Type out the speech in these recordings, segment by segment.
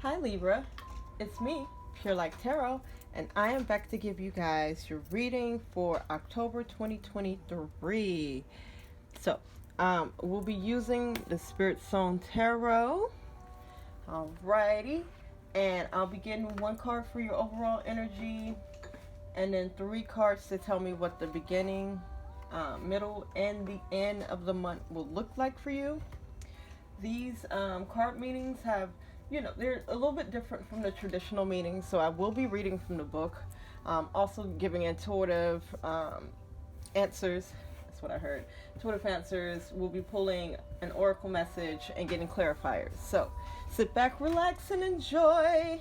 Hi Libra, it's me, PureLightTarot, and I am back to give you guys your reading for October 2023. So, we'll be using the Spirit Zone Tarot. Alrighty, and I'll be getting one card for your overall energy, and then 3 cards to tell me what the beginning, middle, and the end of the month will look like for you. These card meanings have, they're a little bit different from the traditional meanings, so I will be reading from the book. Also giving intuitive answers. That's what I heard. Intuitive answers. We'll be pulling an oracle message and getting clarifiers. So sit back, relax, and enjoy.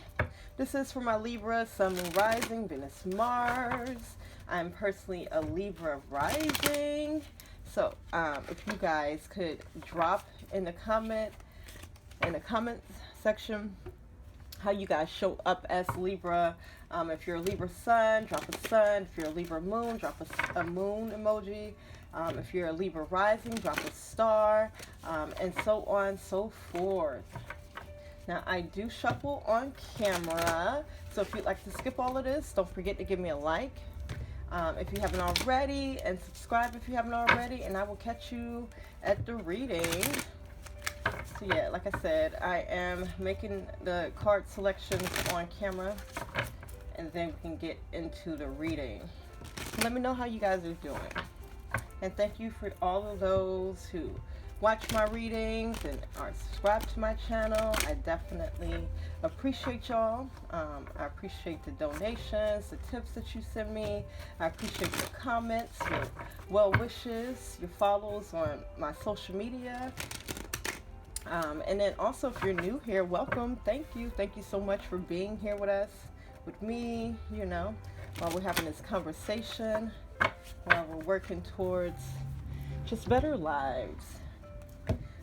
This is for my Libra, Sun, Moon, Rising, Venus, Mars. I'm personally a Libra rising. So if you guys could drop in the comments section how you guys show up as Libra. If you're a Libra Sun, drop a Sun. If you're a Libra Moon, drop a Moon emoji. If you're a Libra Rising, drop a star, and so on and so forth. Now, I do shuffle on camera, so if you'd like to skip all of this, don't forget to give me a like. If you haven't already, and subscribe if you haven't already, and I will catch you at the reading. So yeah, like I said, I am making the card selections on camera, and then we can get into the reading. So let me know how you guys are doing. And thank you for all of those who watch my readings and are subscribed to my channel. I definitely appreciate y'all. I appreciate the donations, the tips that you send me. I appreciate your comments, your well wishes, your follows on my social media. And then also, if you're new here, welcome. Thank you. Thank you so much for being here with us, with me, while we're having this conversation, while we're working towards just better lives.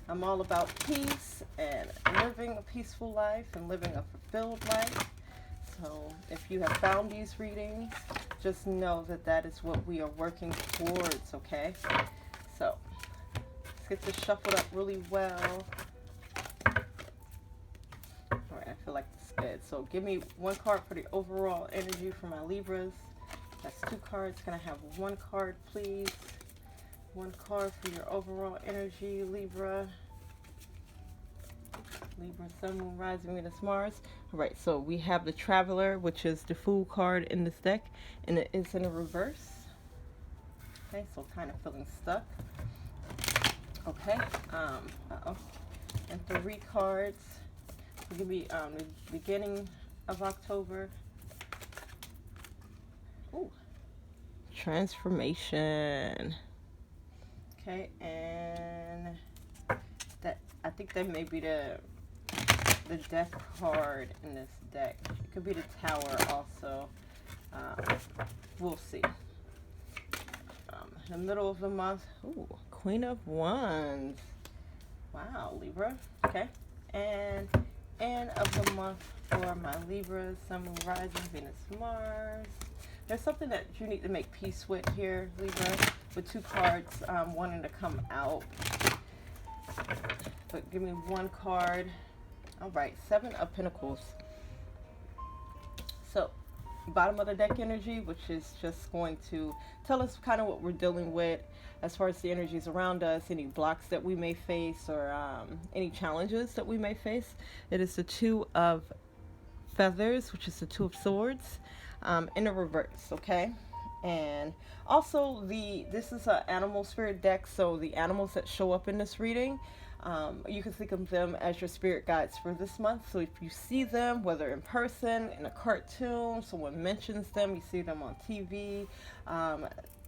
I'm all about peace and living a peaceful life and living a fulfilled life. So if you have found these readings, just know that that is what we are working towards, okay? So let's get this shuffled up really well. All right, I feel like this is good. So give me one card for the overall energy for my Libras. That's 2 cards. Can I have 1 card, please? 1 card for your overall energy, Libra. Libra, Sun, Moon, Rising, Venus, Mars. All right, so we have the Traveler, which is the Fool card in this deck, and it is in a reverse. Okay, so kind of feeling stuck. Okay, and 3 cards. It could be the beginning of October. Ooh, Transformation. Okay, and that, I think that may be the death card in this deck. It could be the Tower also. We'll see. In the middle of the month, ooh, Queen of Wands. Wow, Libra. Okay, and end of the month for my Libra, Sun, Moon, Rising, Venus, Mars. There's something that you need to make peace with here, Libra, with 2 cards wanting to come out. But give me 1 card. All right, 7 of Pentacles. So, bottom of the deck energy, which is just going to tell us kind of what we're dealing with as far as the energies around us, any blocks that we may face, or any challenges that we may face. It is the 2 of Feathers, which is the 2 of Swords, in the reverse, okay? And also, this is an animal spirit deck, so the animals that show up in this reading, you can think of them as your spirit guides for this month. So if you see them, whether in person, in a cartoon, someone mentions them, you see them on TV,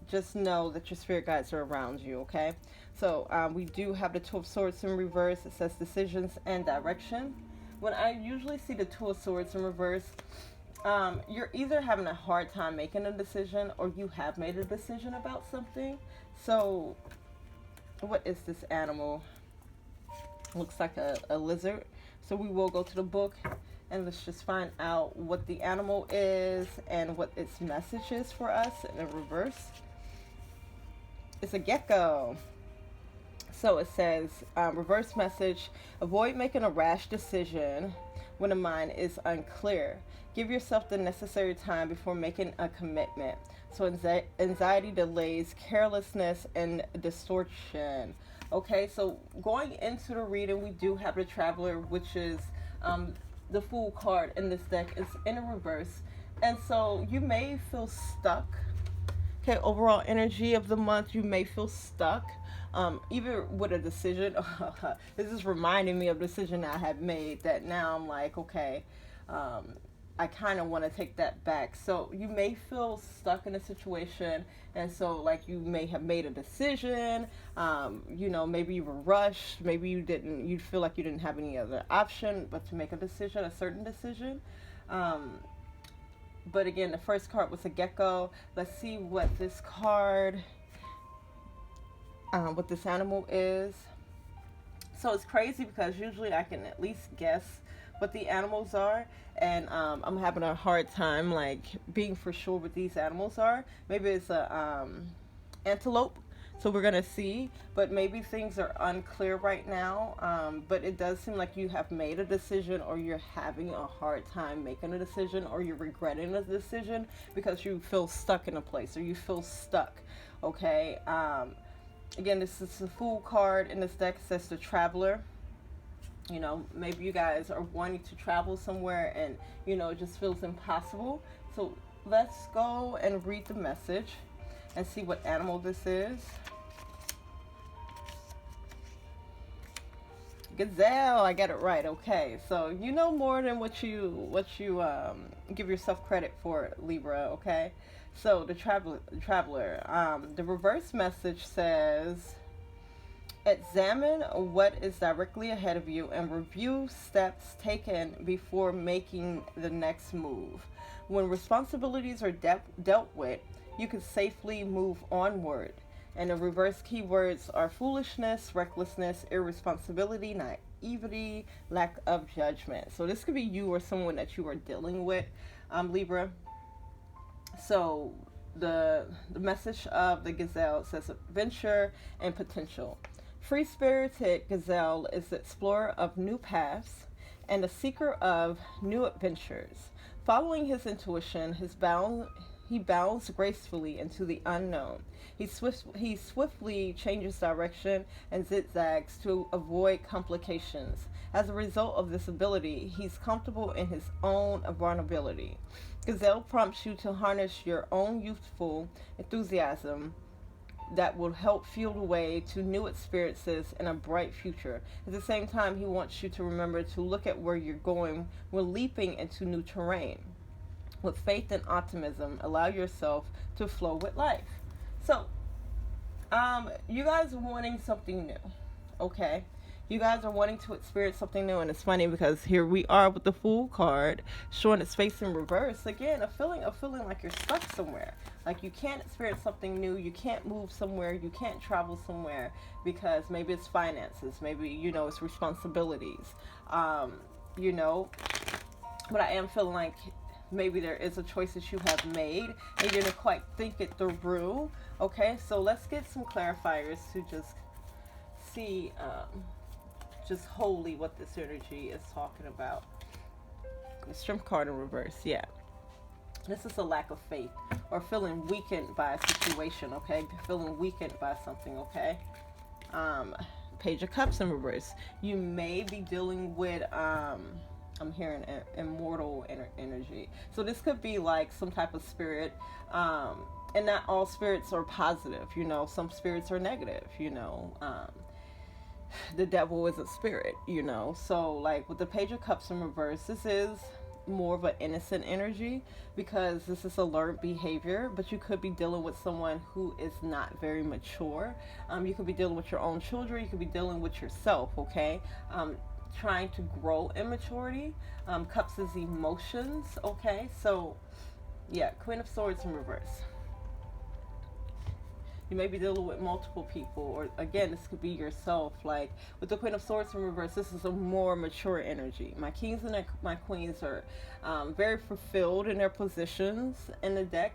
just know that your spirit guides are around you, okay? So we do have the 2 of Swords in reverse. It says decisions and direction. When I usually see the 2 of Swords in reverse, you're either having a hard time making a decision, or you have made a decision about something. So what is this animal? Looks like a lizard. So we will go to the book and let's just find out what the animal is and what its message is for us in the reverse. It's a gecko. So it says, reverse message, avoid making a rash decision when the mind is unclear. Give yourself the necessary time before making a commitment. So anxiety delays, carelessness, and distortion. Okay, so going into the reading, we do have the Traveler, which is the Fool card in this deck. Is in a reverse. And so you may feel stuck. Okay, overall energy of the month, you may feel stuck. Even with a decision. This is reminding me of a decision I had made that now I'm like, okay, I kind of want to take that back. So you may feel stuck in a situation, and so like you may have made a decision, maybe you were rushed, maybe you feel like you didn't have any other option but to make a certain decision. But again, the first card was a gecko. Let's see what this card, what this animal is. So it's crazy because usually I can at least guess what the animals are, and I'm having a hard time like being for sure what these animals are. Maybe it's a antelope. So we're going to see, but maybe things are unclear right now. But it does seem like you have made a decision, or you're having a hard time making a decision, or you're regretting a decision because you feel stuck in a place, or you feel stuck. Okay. Again, this is the Fool card in this deck. It says the Traveler. Maybe you guys are wanting to travel somewhere and, it just feels impossible. So let's go and read the message and see what animal this is. Gazelle, I got it right. Okay, so you know more than what you give yourself credit for, Libra. Okay, so the traveler. The reverse message says, examine what is directly ahead of you and review steps taken before making the next move. When responsibilities are dealt with, you can safely move onward. And the reverse keywords are foolishness, recklessness, irresponsibility, naivety, lack of judgment. So this could be you or someone that you are dealing with, Libra. So the message of the gazelle says adventure and potential. Free-spirited gazelle is the explorer of new paths and the seeker of new adventures. Following his intuition, he bounds gracefully into the unknown. He swiftly changes direction and zigzags to avoid complications. As a result of this ability, he's comfortable in his own vulnerability. Gazelle prompts you to harness your own youthful enthusiasm that will help fuel the way to new experiences and a bright future. At the same time, he wants you to remember to look at where you're going when leaping into new terrain. With faith and optimism, allow yourself to flow with life. So, you guys are wanting something new, okay? You guys are wanting to experience something new, and it's funny because here we are with the Fool card showing its face in reverse. Again, a feeling like you're stuck somewhere. Like you can't experience something new, you can't move somewhere, you can't travel somewhere because maybe it's finances, maybe, it's responsibilities. But I am feeling like maybe there is a choice that you have made and you didn't quite think it through. Okay, so let's get some clarifiers to just see just wholly what this energy is talking about. The Strength card in reverse, yeah. This is a lack of faith or feeling weakened by a situation, okay? Feeling weakened by something, okay? Page of Cups in reverse. You may be dealing with I'm hearing immortal energy. So this could be like some type of spirit. And not all spirits are positive, some spirits are negative, the devil is a spirit, So like with the Page of Cups in reverse, this is more of an innocent energy because this is a learned behavior, but you could be dealing with someone who is not very mature. You could be dealing with your own children. You could be dealing with yourself, okay? Trying to grow in maturity. Cups is emotions, okay? So, yeah, Queen of Swords in reverse. You may be dealing with multiple people, or again, this could be yourself. Like with the Queen of Swords in reverse, this is a more mature energy. My kings and my queens are very fulfilled in their positions in the deck.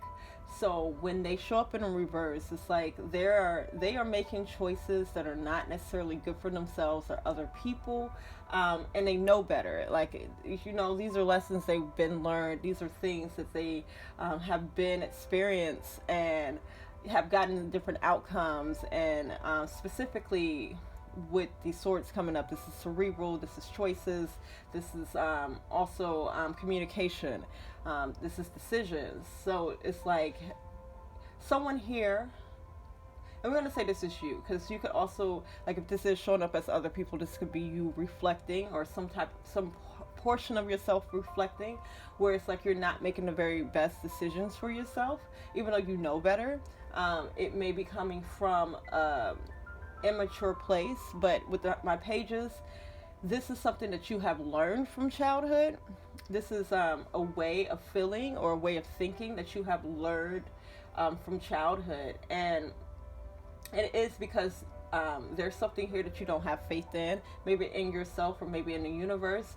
So when they show up in a reverse, it's like they are making choices that are not necessarily good for themselves or other people, and they know better. Like, you know, these are lessons they've been learned. These are things that they have been experienced and have gotten different outcomes. And specifically with the swords coming up, this is cerebral, this is choices, this is also communication, this is decisions. So it's like someone here, and we're going to say this is you, because you could also, like, if this is showing up as other people, this could be you reflecting, or some portion of yourself reflecting, where it's like you're not making the very best decisions for yourself, even though you know better. It may be coming from immature place, but with my pages, this is something that you have learned from childhood. This is a way of feeling or a way of thinking that you have learned from childhood, and it is because there's something here that you don't have faith in, maybe in yourself or maybe in the universe.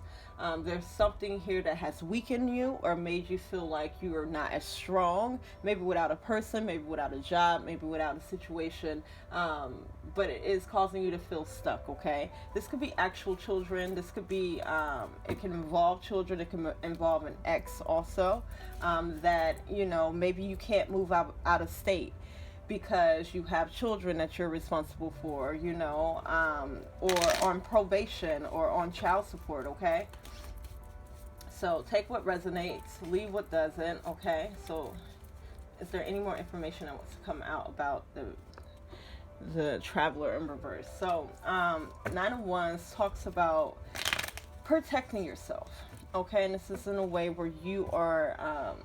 There's something here that has weakened you or made you feel like you are not as strong, maybe without a person, maybe without a job, maybe without a situation, but it is causing you to feel stuck, okay? This could be actual children. This could be, it can involve children. It can involve an ex also, that, you know, maybe you can't move out of state because you have children that you're responsible for, you know, or on probation or on child support, okay? So take what resonates, leave what doesn't, okay? So is there any more information that wants to come out about the Traveler in reverse? So Nine of Wands talks about protecting yourself, okay? And this is in a way where you are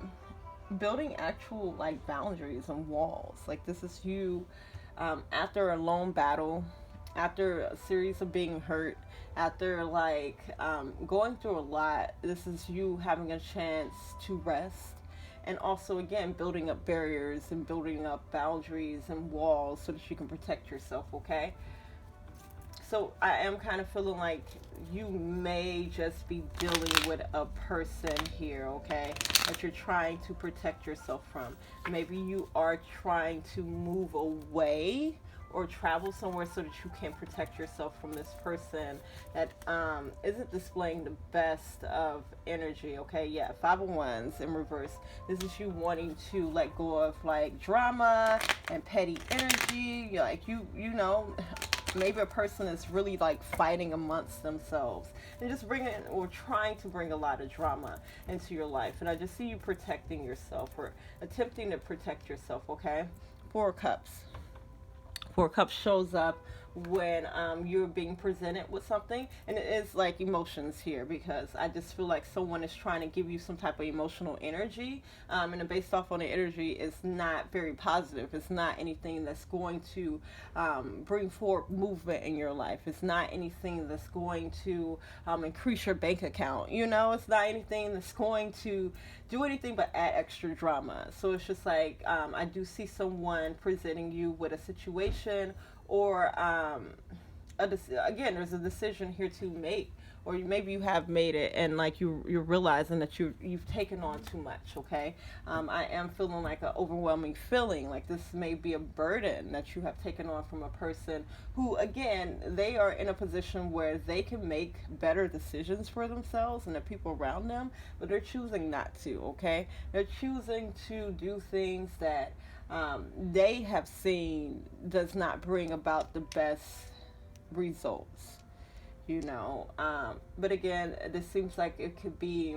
building actual, like, boundaries and walls. Like, this is you after a lone battle, after a series of being hurt, after, like, going through a lot. This is you having a chance to rest, and also, again, building up barriers and building up boundaries and walls so that you can protect yourself, okay? So I am kind of feeling like you may just be dealing with a person here, okay, that you're trying to protect yourself from. Maybe you are trying to move away or travel somewhere so that you can protect yourself from this person that isn't displaying the best of energy, okay? Yeah, Five of Wands in reverse. This is you wanting to let go of, like, drama and petty energy. You're like, you know, maybe a person is really, like, fighting amongst themselves and just bringing or trying to bring a lot of drama into your life. And I just see you protecting yourself or attempting to protect yourself, okay? Four of Cups. Four of Cups shows up when you're being presented with something, and it is like emotions here, because I just feel like someone is trying to give you some type of emotional energy, and based off on the energy, it's not very positive. It's not anything that's going to bring forward movement in your life. It's not anything that's going to increase your bank account, you know. It's not anything that's going to do anything but add extra drama. So it's just like, I do see someone presenting you with a situation, or again, there's a decision here to make, or maybe you have made it, and, like, you're realizing that you've taken on too much, okay? I am feeling like an overwhelming feeling, like this may be a burden that you have taken on from a person who, again, they are in a position where they can make better decisions for themselves and the people around them, but they're choosing not to, okay? They're choosing to do things that they have seen does not bring about the best results, you know. But again, this seems like it could be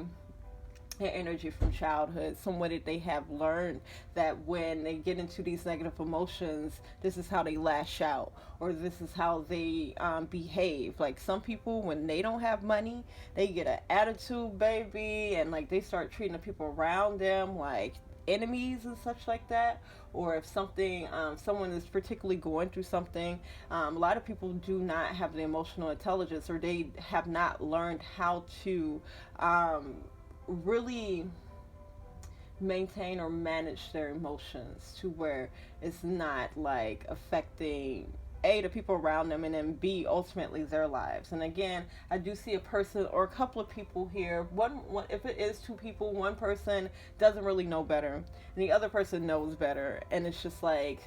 an energy from childhood, someone that they have learned that when they get into these negative emotions, this is how they lash out, or this is how they behave. Like, some people, when they don't have money, they get an attitude, baby, and, like, they start treating the people around them like enemies and such like that. Or if something, someone is particularly going through something, a lot of people do not have the emotional intelligence, or they have not learned how to really maintain or manage their emotions to where it's not, like, affecting A, the people around them, and then B, ultimately their lives. And again, I do see a person or a couple of people here. One, if it is two people, one person doesn't really know better, and the other person knows better. And it's just like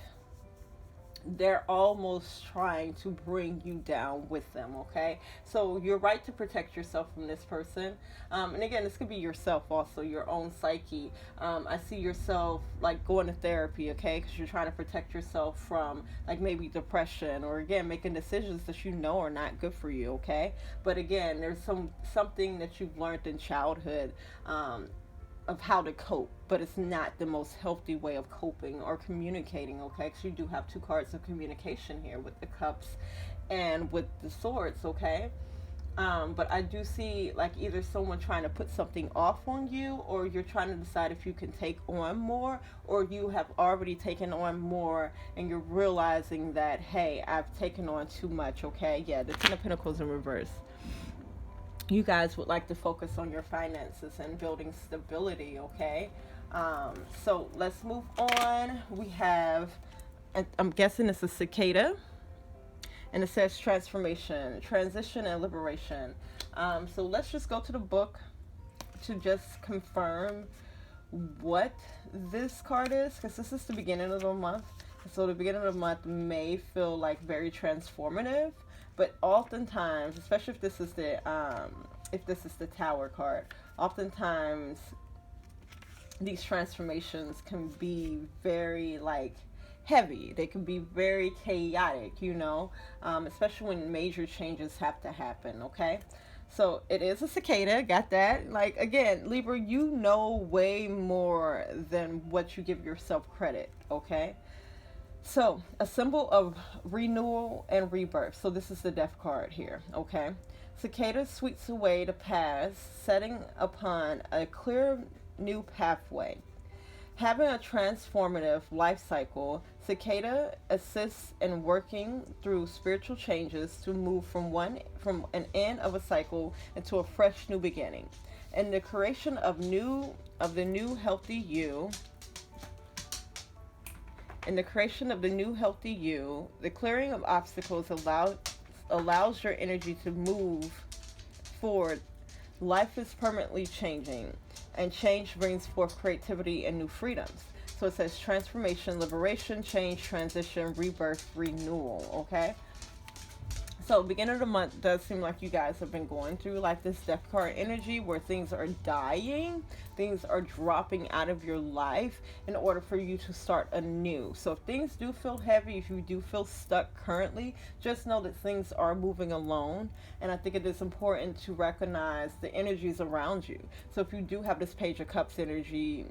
they're almost trying to bring you down with them, okay? So you're right to protect yourself from this person. And again, this could be yourself also, your own psyche. I see yourself like going to therapy, okay? Because you're trying to protect yourself from like maybe depression, or again, making decisions that you know are not good for you, okay? But again, there's something that you've learned in childhood, of how to cope, but it's not the most healthy way of coping or communicating, okay? Because you do have two cards of communication here with the cups and with the swords, okay? But I do see like either someone trying to put something off on you, or you're trying to decide if you can take on more, or you have already taken on more and you're realizing that, hey, I've taken on too much, okay? Yeah, the Ten of Pentacles in reverse. You guys would like to focus on your finances and building stability, okay? So let's move on. We have, I'm guessing it's a cicada, and it says transformation, transition, and liberation. So let's just go to the book to just confirm what this card is, because this is the beginning of the month. So the beginning of the month may feel like very transformative, but oftentimes, especially if this is the Tower card, oftentimes these transformations can be very like heavy. They can be very chaotic, you know, especially when major changes have to happen, okay? So it is a cicada, got that. Like, again, Libra, you know way more than what you give yourself credit, okay? So, a symbol of renewal and rebirth. So this is the Death card here, okay? Cicada sweeps away the past, setting upon a clear new pathway. Having a transformative life cycle, Cicada assists in working through spiritual changes to move from an end of a cycle into a fresh new beginning. And the creation of the new healthy you, the clearing of obstacles allows your energy to move forward. Life is permanently changing, and change brings forth creativity and new freedoms. So it says transformation, liberation, change, transition, rebirth, renewal, okay? So beginning of the month does seem like you guys have been going through like this Death card energy where things are dying, things are dropping out of your life in order for you to start anew. So if things do feel heavy, if you do feel stuck currently, just know that things are moving along. And I think it is important to recognize the energies around you. So if you do have this Page of Cups energy,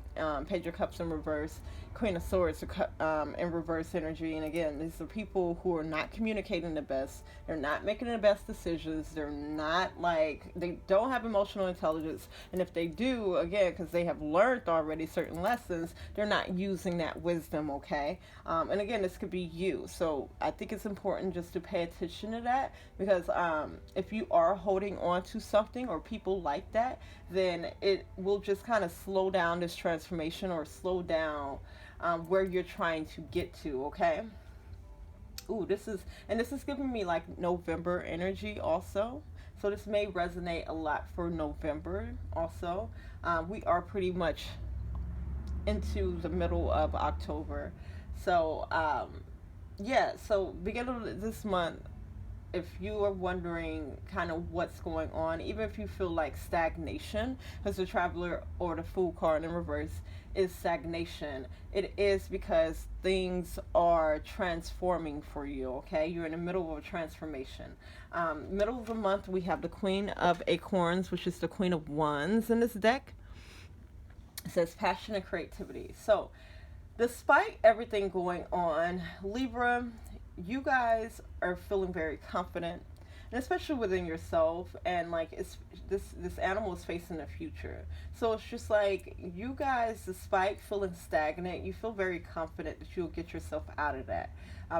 Page of Cups in reverse, Queen of Swords in reverse energy, and again, these are people who are not communicating the best. They're not making the best decisions. They're not they don't have emotional intelligence. And if they do, again, because they have learned already certain lessons, they're not using that wisdom, okay? And again, this could be you. So I think it's important just to pay attention to that, because if you are holding on to something or people like that, then it will just kind of slow down this transformation, or slow down where you're trying to get to, okay? Ooh, this is giving me like November energy also. So this may resonate a lot for November also. We are pretty much into the middle of October. So, yeah, so beginning of this month, if you are wondering kind of what's going on, even if you feel like stagnation, because the Traveler or the Fool card in reverse is stagnation, it is because things are transforming for you, okay? You're in the middle of a transformation. Middle of the month, we have the Queen of Acorns, which is the Queen of Wands in this deck. It says passion and creativity. So, despite everything going on, Libra, you guys are feeling very confident, and especially within yourself, and like this animal is facing the future. So it's just like you guys, despite feeling stagnant, you feel very confident that you'll get yourself out of that.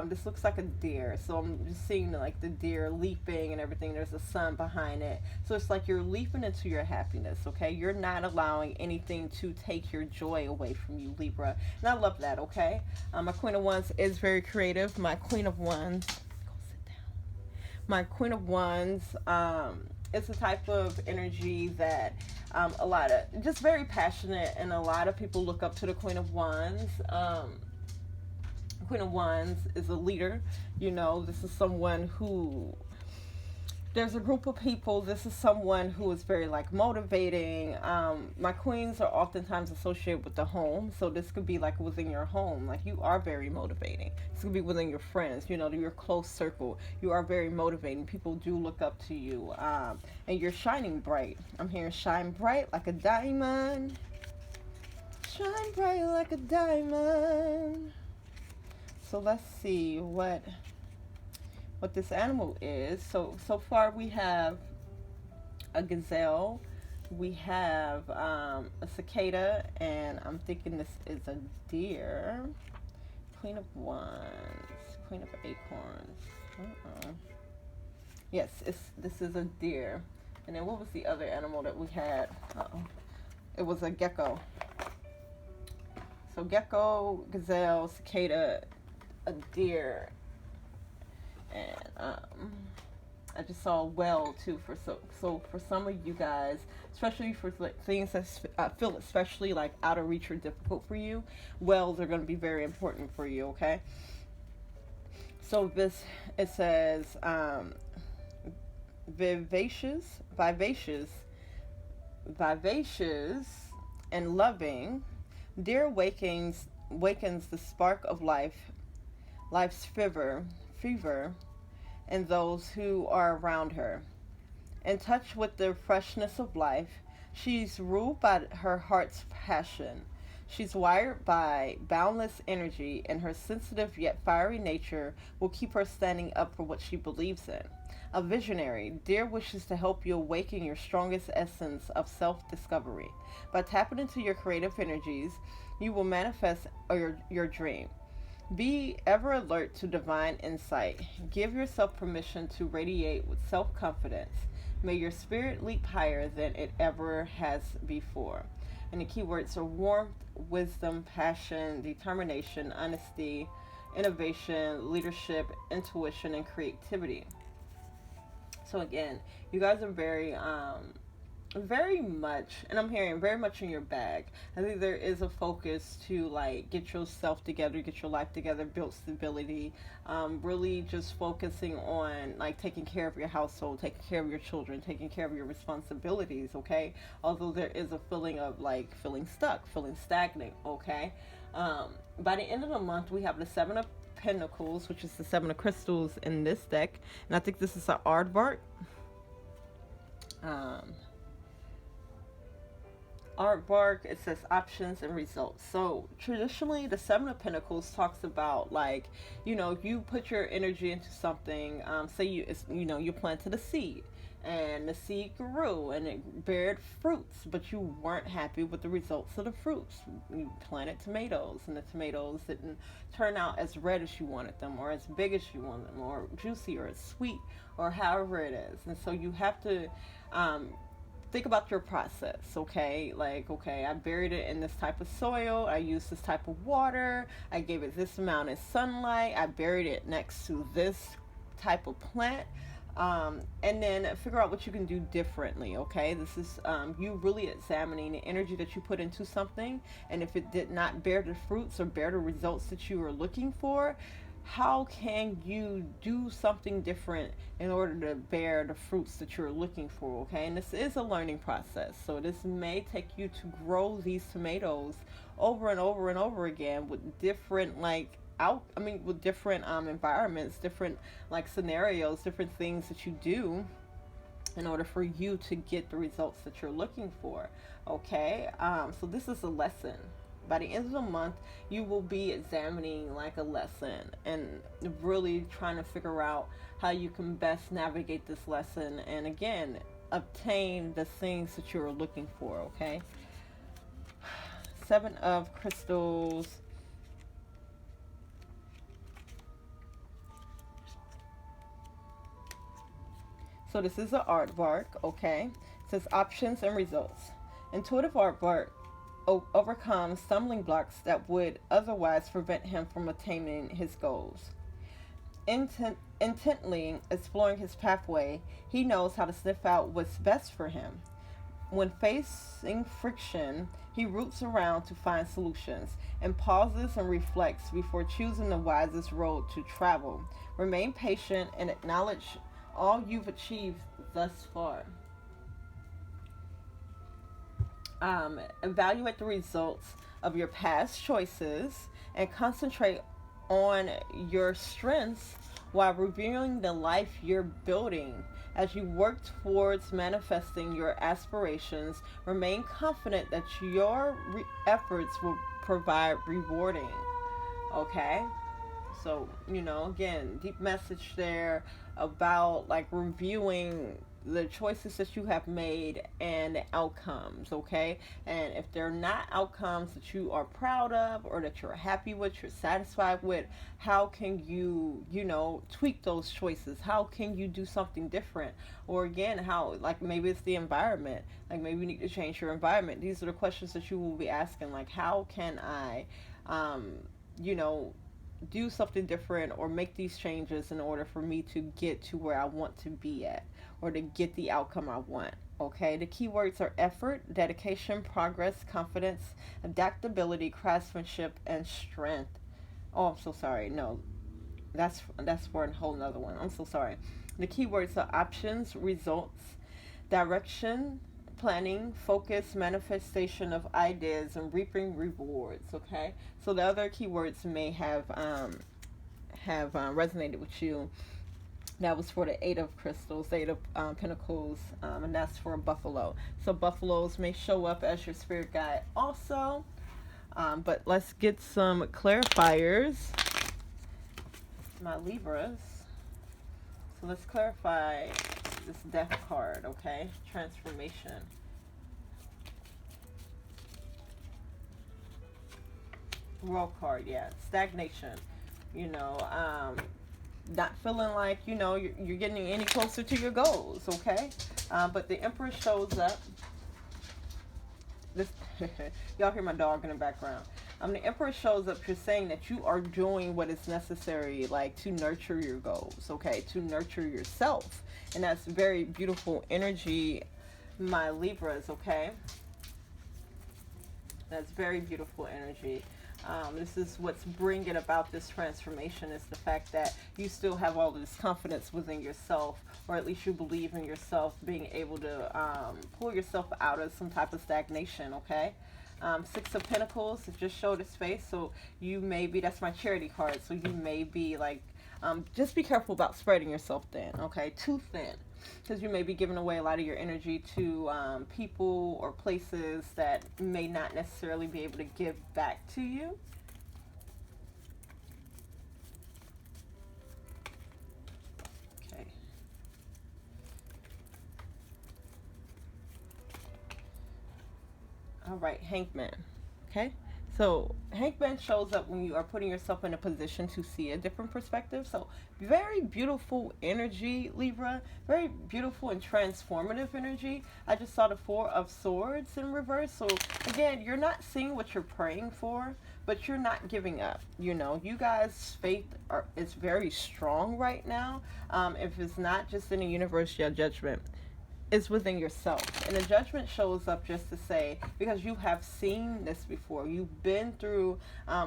This looks like a deer, so I'm just seeing like the deer leaping and everything. There's a sun behind it, so it's like you're leaping into your happiness, okay? You're not allowing anything to take your joy away from you, Libra, and I love that, okay? My Queen of Wands is very creative. My Queen of Wands My Queen of Wands, it's a type of energy that a lot of, just very passionate, and a lot of people look up to the Queen of Wands. Queen of Wands is a leader. This is someone who, there's a group of people, this is someone who is very like motivating. My queens are oftentimes associated with the home, so this could be like within your home, like you are very motivating. This could be within your friends, your close circle. You are very motivating. People do look up to you, and you're shining bright. I'm hearing shine bright like a diamond. Shine bright like a diamond. So let's see what this animal is. So far we have a gazelle, we have a cicada, and I'm thinking this is a deer. Queen of Wands, Queen of Acorns. Yes, this is a deer. And then what was the other animal that we had? It was a gecko. So gecko, gazelle, cicada, a deer, and I just saw well too. So for some of you guys, especially for things that I feel especially like out of reach or difficult for you, wells are going to be very important for you. Okay. So it says vivacious, and loving. Dear wakens the spark of life's fever, and those who are around her. In touch with the freshness of life, she's ruled by her heart's passion. She's wired by boundless energy, and her sensitive yet fiery nature will keep her standing up for what she believes in. A visionary, Deer wishes to help you awaken your strongest essence of self-discovery. By tapping into your creative energies, you will manifest your dream. Be ever alert to divine insight. Give yourself permission to radiate with self-confidence. May your spirit leap higher than it ever has before. And the keywords are warmth, wisdom, passion, determination, honesty, innovation, leadership, intuition, and creativity. So again, you guys are very much, and I'm hearing very much in your bag. I think there is a focus to like get yourself together, get your life together, build stability, really just focusing on like taking care of your household, taking care of your children, taking care of your responsibilities, okay? Although there is a feeling of like feeling stuck, feeling stagnant, okay? By the end of the month, we have the Seven of Pentacles, which is the Seven of Crystals in this deck, and I think this is an aardvark. Artwork, it says options and results. So traditionally the Seven of Pentacles talks about like, you put your energy into something, say you planted a seed and the seed grew and it bared fruits, but you weren't happy with the results of the fruits. You planted tomatoes and the tomatoes didn't turn out as red as you wanted them, or as big as you wanted them, or juicy, or as sweet, or however it is. And so you have to think about your process, okay? Like, okay, I buried it in this type of soil, I used this type of water, I gave it this amount of sunlight, I buried it next to this type of plant, and then figure out what you can do differently, okay? This is you really examining the energy that you put into something, and if it did not bear the fruits or bear the results that you were looking for, how can you do something different in order to bear the fruits that you're looking for, okay? And this is a learning process, so this may take you to grow these tomatoes over and over and over again with different with different environments, different like scenarios, different things that you do in order for you to get the results that you're looking for, okay? So this is a lesson. By the end of the month, you will be examining like a lesson and really trying to figure out how you can best navigate this lesson and again obtain the things that you're looking for, okay? Seven of Crystals. So this is an aardvark, okay? It says options and results. Intuitive aardvark overcomes stumbling blocks that would otherwise prevent him from attaining his goals. intently exploring his pathway, he knows how to sniff out what's best for him. When facing friction, he roots around to find solutions and pauses and reflects before choosing the wisest road to travel. Remain patient and acknowledge all you've achieved thus far. Evaluate the results of your past choices and concentrate on your strengths while reviewing the life you're building. As you work towards manifesting your aspirations, remain confident that your efforts will provide rewarding. Okay? So, again, deep message there about like reviewing the choices that you have made and the outcomes, okay? And if they're not outcomes that you are proud of or that you're happy with, you're satisfied with, how can you, tweak those choices? How can you do something different? Or again, how, like maybe it's the environment, like maybe you need to change your environment. These are the questions that you will be asking, like, how can I, you know, do something different or make these changes in order for me to get to where I want to be at or to get the outcome I want. Okay, the keywords are effort, dedication, progress, confidence, adaptability, craftsmanship, and strength. Oh, I'm so sorry. No, that's for a whole nother one. I'm so sorry. The keywords are options, results, direction, planning, focus, manifestation of ideas, and reaping rewards. Okay, so the other keywords may have resonated with you. That was for the Eight of Crystals, Eight of Pentacles, and that's for Buffalo. So buffaloes may show up as your spirit guide also. But let's get some clarifiers, my Libras. So let's clarify this death card, okay? Transformation. World card, yeah. Stagnation. Not feeling like, you're getting any closer to your goals, okay? But the Emperor shows up. This y'all hear my dog in the background. The Emperor shows up. You're saying that you are doing what is necessary, like to nurture your goals, okay? To nurture yourself, and that's very beautiful energy, my Libras, okay? That's very beautiful energy. This is what's bringing about this transformation, is the fact that you still have all this confidence within yourself, or at least you believe in yourself, being able to pull yourself out of some type of stagnation, okay? Six of Pentacles, it just showed its face, so you may be, that's my charity card, so you may be like, just be careful about spreading yourself thin, okay? Too thin. Because you may be giving away a lot of your energy to people or places that may not necessarily be able to give back to you. Okay. All right, Hangman. Okay. So Hangman shows up when you are putting yourself in a position to see a different perspective. So very beautiful energy, Libra. Very beautiful and transformative energy. I just saw the Four of Swords in reverse. So again, you're not seeing what you're praying for, but you're not giving up. You guys' faith is very strong right now. If it's not just in the universe, your judgment is within yourself. And the judgment shows up just to say, because you have seen this before, you've been through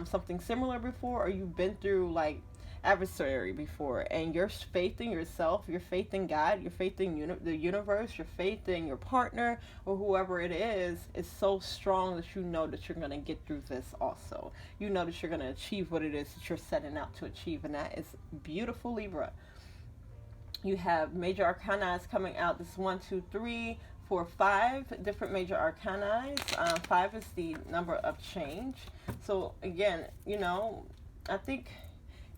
something similar before, or you've been through like adversary before, and your faith in yourself, your faith in God, your faith in the universe, your faith in your partner or whoever it is so strong that you know that you're going to get through this also. You know that you're going to achieve what it is that you're setting out to achieve, and that is beautiful, Libra. You have major arcana coming out. This is 1, 2, 3, 4, 5 different major arcana. 5 is the number of change. So again, I think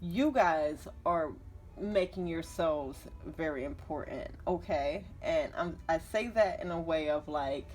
you guys are making yourselves very important, okay? And I say that in a way of like,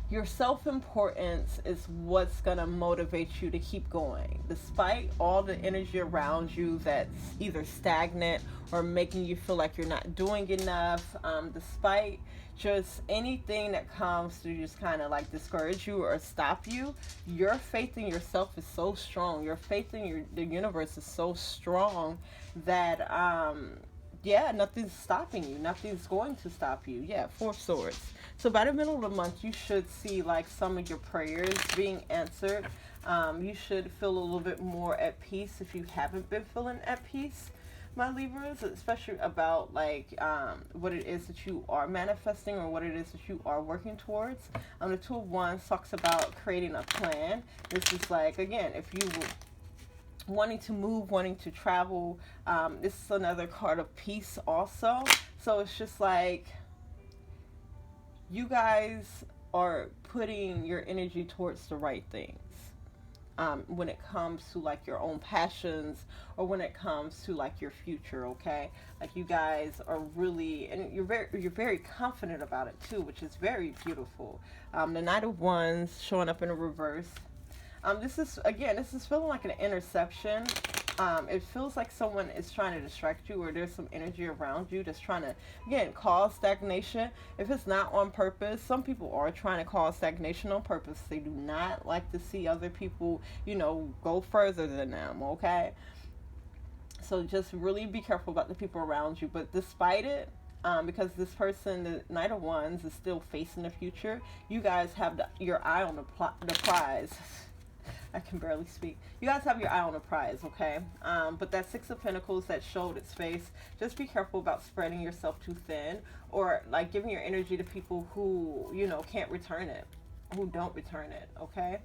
your self-importance is what's going to motivate you to keep going despite all the energy around you that's either stagnant or making you feel like you're not doing enough, despite just anything that comes to just kind of like discourage you or stop you. Your faith in yourself is so strong, your faith in the universe is so strong that yeah, nothing's stopping you. Nothing's going to stop you. Yeah, Four of Swords. So by the middle of the month, you should see like some of your prayers being answered. You should feel a little bit more at peace if you haven't been feeling at peace, my Libras, especially about like what it is that you are manifesting or what it is that you are working towards. The Two of Wands talks about creating a plan. This is like, again, if you wanting to move, wanting to travel. This is another card of peace also. So it's just like you guys are putting your energy towards the right things. When it comes to like your own passions or when it comes to like your future, okay? Like you guys are really, and you're very confident about it too, which is very beautiful. The Knight of Wands showing up in a reverse. This is feeling like an interception. It feels like someone is trying to distract you or there's some energy around you that's trying to, again, cause stagnation. If it's not on purpose, some people are trying to cause stagnation on purpose. They do not like to see other people, go further than them, okay? So just really be careful about the people around you. But despite it, because this person, the Knight of Wands, is still facing the future, you guys have your eye on the prize. I can barely speak. You guys have your eye on the prize, okay? But that Six of Pentacles that showed its face, just be careful about spreading yourself too thin or like giving your energy to people who, can't return it, who don't return it, okay?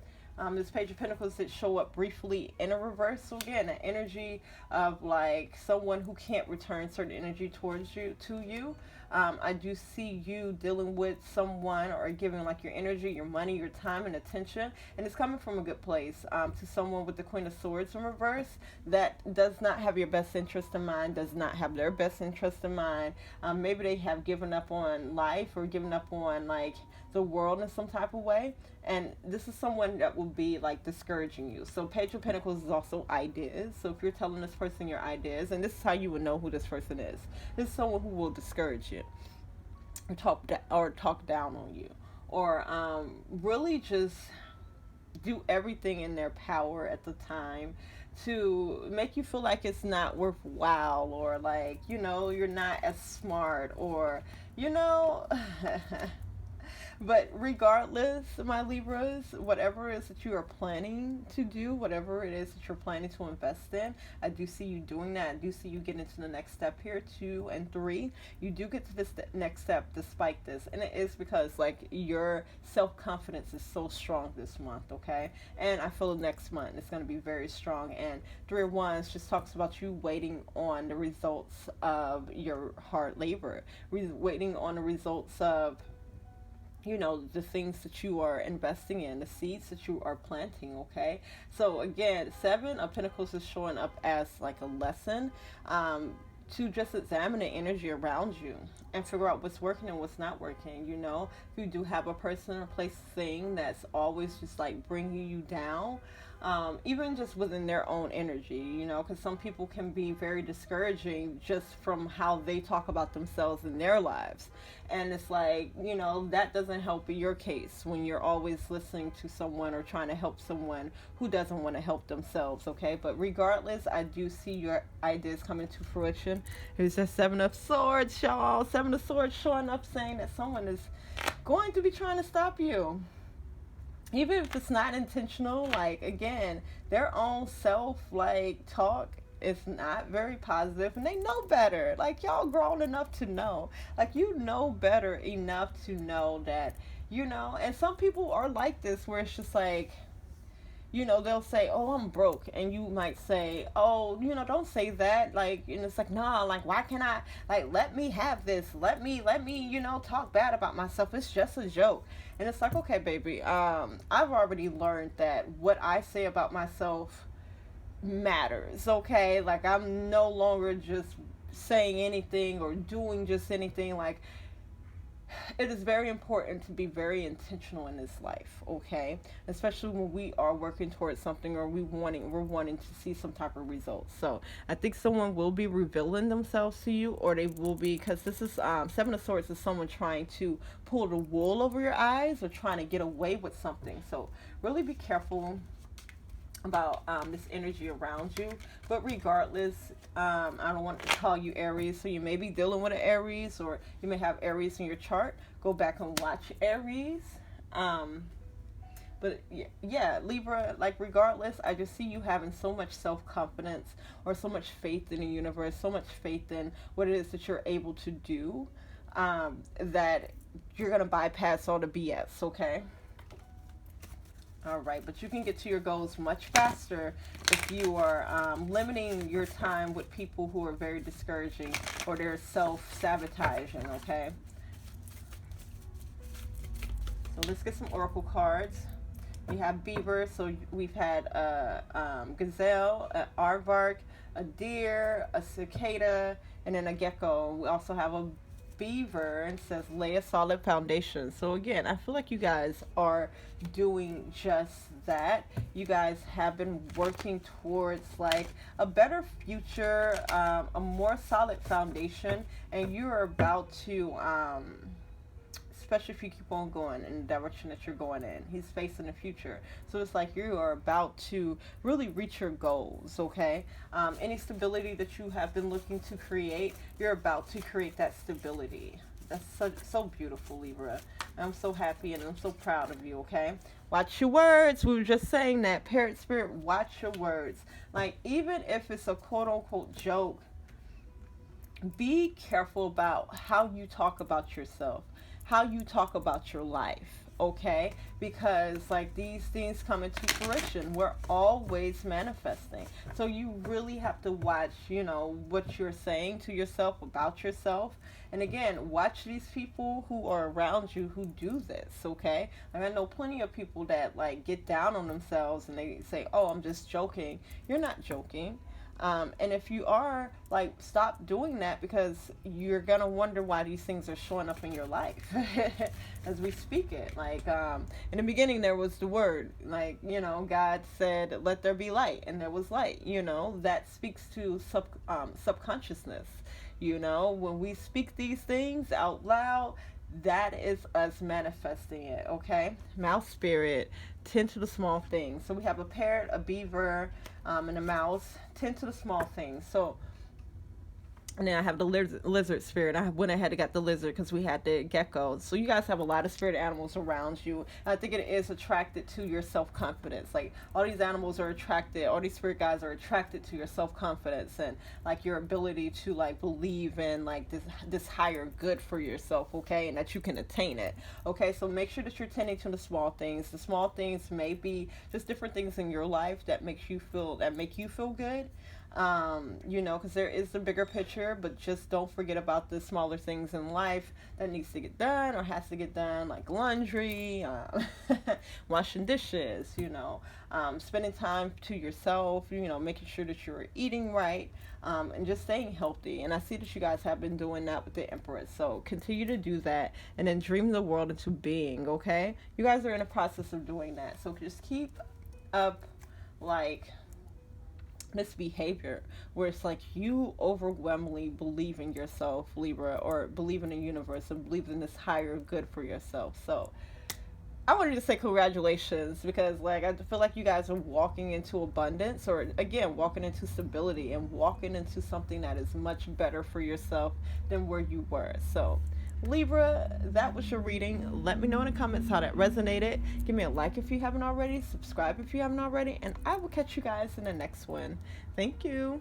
This Page of Pentacles that show up briefly in a reverse. So again, an energy of like someone who can't return certain energy towards you, to you. I do see you dealing with someone or giving like your energy, your money, your time and attention. And it's coming from a good place to someone with the Queen of Swords in reverse that does not have your best interest in mind, does not have their best interest in mind. Maybe they have given up on life or given up on like the world in some type of way. And this is someone that will be like discouraging you. So Page of Pentacles is also ideas. So if you're telling this person your ideas, and this is how you would know who this person is. This is someone who will discourage you or talk down on you, or really just do everything in their power at the time to make you feel like it's not worthwhile, or like, you're not as smart, or, But regardless, my Libras, whatever it is that you are planning to do, whatever it is that you're planning to invest in, I do see you doing that. I do see you getting to the next step here, 2 and 3. You do get to this next step despite this. And it is because, like, your self-confidence is so strong this month, okay? And I feel next month it's going to be very strong. And 3 of Wands just talks about you waiting on the results of your hard labor, waiting on the results of the things that you are investing in, the seeds that you are planting, okay? So again, 7 of Pentacles is showing up as like a lesson to just examine the energy around you and figure out what's working and what's not working, If you do have a person or place, thing that's always just like bringing you down, even just within their own energy, because some people can be very discouraging just from how they talk about themselves in their lives. And it's like, that doesn't help in your case when you're always listening to someone or trying to help someone who doesn't want to help themselves, okay? But regardless, I do see your ideas coming to fruition. It's just 7 of Swords, y'all. 7 of Swords showing up saying that someone is going to be trying to stop you. Even if it's not intentional, like, again, their own self, like, talk is not very positive, and they know better. Like, y'all grown enough to know. Like, you know better enough to know that, and some people are like this, where it's just like, they'll say, oh, I'm broke. And you might say, oh, don't say that. Like, and it's like, nah, like, why can't I, like, let me have this. Let me, talk bad about myself. It's just a joke. And it's like, okay, baby, I've already learned that what I say about myself matters, okay? Like, I'm no longer just saying anything or doing just anything. Like, it is very important to be very intentional in this life, okay? Especially when we are working towards something, or we're wanting to see some type of results. So I think someone will be revealing themselves to you, or they will be, because this is Seven of Swords is someone trying to pull the wool over your eyes or trying to get away with something. So really be careful about this energy around you. But regardless, I don't want to call you Aries, so you may be dealing with an Aries, or you may have Aries in your chart. Go back and watch Aries. But yeah, Libra, like regardless, I just see you having so much self-confidence, or so much faith in the universe, so much faith in what it is that you're able to do, that you're going to bypass all the BS, okay? All right, but you can get to your goals much faster if you are limiting your time with people who are very discouraging, or they're self-sabotaging, okay? So let's get some oracle cards. We have beaver, so we've had a gazelle, an aardvark, a deer, a cicada, and then a gecko. We also have a beaver, and says lay a solid foundation. So again, I feel like you guys are doing just that. You guys have been working towards like a better future, a more solid foundation, and you're about to especially if you keep on going in the direction that you're going in. He's facing the future. So it's like you are about to really reach your goals, okay? Any stability that you have been looking to create, you're about to create that stability. That's so beautiful, Libra. I'm so happy and I'm so proud of you, okay? Watch your words. We were just saying that. Parrot spirit, watch your words. Like, even if it's a quote-unquote joke, be careful about how you talk about yourself, how you talk about your life, okay? Because like these things come into fruition. We're always manifesting. So you really have to watch, you know, what you're saying to yourself about yourself. And again, watch these people who are around you who do this, okay? Like, I know plenty of people that like get down on themselves and they say, oh, I'm just joking. You're not joking. And if you are, like, stop doing that, because you're going to wonder why these things are showing up in your life as we speak it. Like, in the beginning, there was the word, like, you know, God said, let there be light, and there was light, you know, that speaks to subconsciousness, you know, when we speak these things out loud, that is us manifesting it, okay? Mouse spirit, tend to the small things. So we have a parrot, a beaver, and a mouse. Tend to the small things. So, and then I have the lizard spirit. I went ahead and got the lizard because we had the gecko. So you guys have a lot of spirit animals around you. I think it is attracted to your self-confidence. Like, all these animals are attracted, all these spirit guides are attracted to your self-confidence and like your ability to like believe in like this higher good for yourself, okay? And that you can attain it, okay? So make sure that you're tending to the small things. The small things may be just different things in your life that make you feel good. You know, because there is the bigger picture, but just don't forget about the smaller things in life that needs to get done or has to get done, like laundry, washing dishes, you know, spending time to yourself, you know, making sure that you're eating right, and just staying healthy. And I see that you guys have been doing that with the Empress, so continue to do that, and then dream the world into being, okay? You guys are in the process of doing that, so just keep up, like, this behavior where it's like you overwhelmingly believe in yourself, Libra, or believe in the universe and believe in this higher good for yourself. So I wanted to say congratulations, because like I feel like you guys are walking into abundance, or again walking into stability and walking into something that is much better for yourself than where you were. So Libra, that was your reading. Let me know in the comments how that resonated. Give me a like if you haven't already, subscribe if you haven't already, and I will catch you guys in the next one. Thank you.